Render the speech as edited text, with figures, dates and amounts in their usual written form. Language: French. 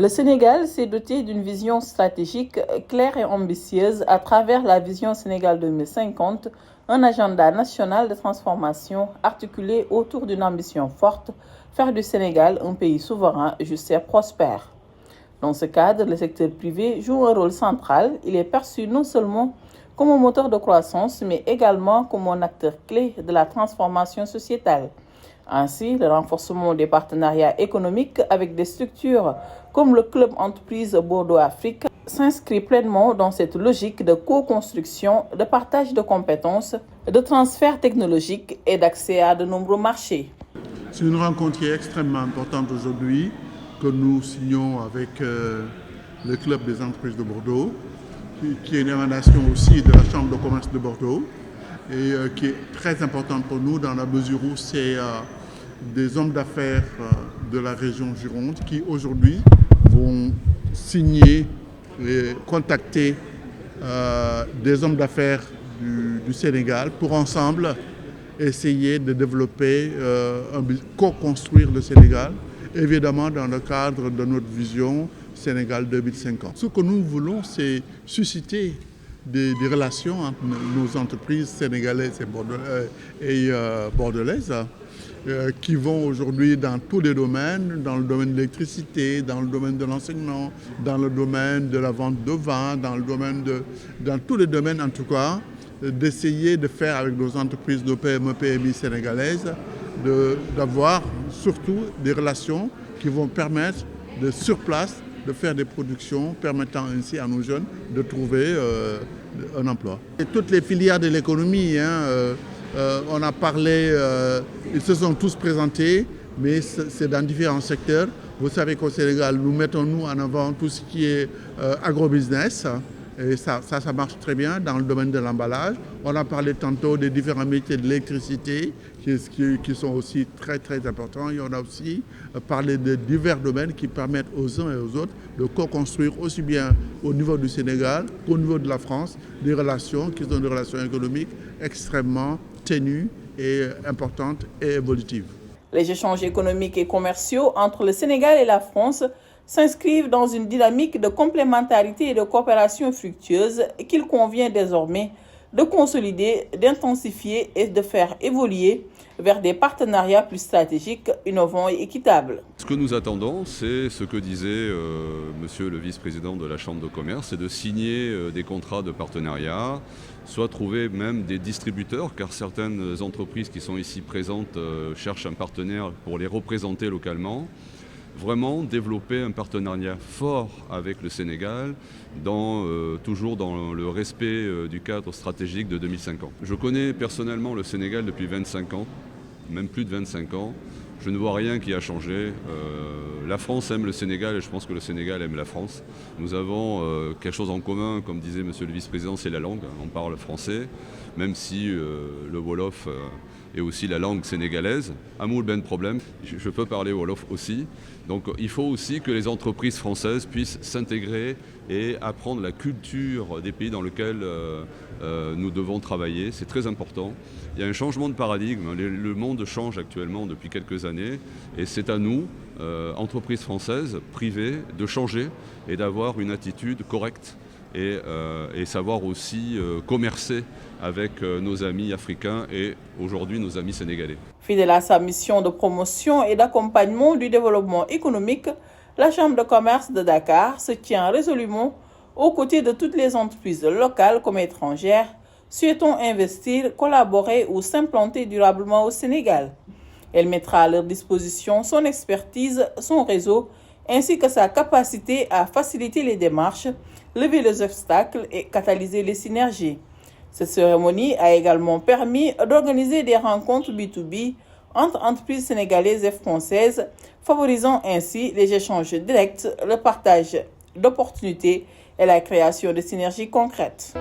Le Sénégal s'est doté d'une vision stratégique claire et ambitieuse à travers la vision Sénégal 2050, un agenda national de transformation articulé autour d'une ambition forte, faire du Sénégal un pays souverain, juste et prospère. Dans ce cadre, le secteur privé joue un rôle central. Il est perçu non seulement comme un moteur de croissance, mais également comme un acteur clé de la transformation sociétale. Ainsi, le renforcement des partenariats économiques avec des structures comme le Club Entreprise Bordeaux Afrique s'inscrit pleinement dans cette logique de co-construction, de partage de compétences, de transfert technologique et d'accès à de nombreux marchés. C'est une rencontre qui est extrêmement importante aujourd'hui que nous signons avec le Club des Entreprises de Bordeaux, qui est une émanation aussi de la Chambre de commerce de Bordeaux et qui est très importante pour nous dans la mesure où c'est des hommes d'affaires de la région Gironde qui aujourd'hui vont signer et contacter des hommes d'affaires du Sénégal pour ensemble essayer de développer, co-construire le Sénégal, évidemment dans le cadre de notre vision Sénégal 2050. Ce que nous voulons, c'est susciter des relations entre nos entreprises sénégalaises et bordelaises qui vont aujourd'hui dans tous les domaines, dans le domaine de l'électricité, dans le domaine de l'enseignement, dans le domaine de la vente de vin, dans tous les domaines en tout cas, d'essayer de faire avec nos entreprises de PME, PMI sénégalaises, d'avoir surtout des relations qui vont permettre de sur place de faire des productions permettant ainsi à nos jeunes de trouver un emploi. Et toutes les filières de l'économie, on a parlé, ils se sont tous présentés, mais c'est dans différents secteurs. Vous savez qu'au Sénégal, nous mettons en avant tout ce qui est agrobusiness. Et ça marche très bien dans le domaine de l'emballage. On a parlé tantôt des différents métiers de l'électricité qui sont aussi très très importants. Et on a aussi parlé de divers domaines qui permettent aux uns et aux autres de co-construire aussi bien au niveau du Sénégal qu'au niveau de la France des relations qui sont des relations économiques extrêmement ténues et importantes et évolutives. Les échanges économiques et commerciaux entre le Sénégal et la France s'inscrivent dans une dynamique de complémentarité et de coopération fructueuse qu'il convient désormais de consolider, d'intensifier et de faire évoluer vers des partenariats plus stratégiques, innovants et équitables. Ce que nous attendons, c'est ce que disait monsieur le vice-président de la Chambre de commerce, c'est de signer des contrats de partenariat, soit trouver même des distributeurs, car certaines entreprises qui sont ici présentes cherchent un partenaire pour les représenter localement. Vraiment développer un partenariat fort avec le Sénégal, toujours dans le respect du cadre stratégique de 2050. Je connais personnellement le Sénégal depuis 25 ans, même plus de 25 ans. Je ne vois rien qui a changé. La France aime le Sénégal et je pense que le Sénégal aime la France. Nous avons quelque chose en commun, comme disait monsieur le vice-président, c'est la langue. On parle français, même si le Wolof est aussi la langue sénégalaise. Amoul ben problème, je peux parler Wolof aussi. Donc il faut aussi que les entreprises françaises puissent s'intégrer et apprendre la culture des pays dans lesquels nous devons travailler. C'est très important. Il y a un changement de paradigme. Le monde change actuellement depuis quelques années et c'est à nous, entreprises françaises, privées, de changer et d'avoir une attitude correcte et savoir aussi commercer avec nos amis africains et aujourd'hui nos amis sénégalais. Fidèle à sa mission de promotion et d'accompagnement du développement économique, la Chambre de commerce de Dakar se tient résolument aux côtés de toutes les entreprises locales comme étrangères souhaitant investir, collaborer ou s'implanter durablement au Sénégal. Elle mettra à leur disposition son expertise, son réseau, ainsi que sa capacité à faciliter les démarches, lever les obstacles et catalyser les synergies. Cette cérémonie a également permis d'organiser des rencontres B2B entre entreprises sénégalaises et françaises, favorisant ainsi les échanges directs, le partage d'opportunités et la création de synergies concrètes.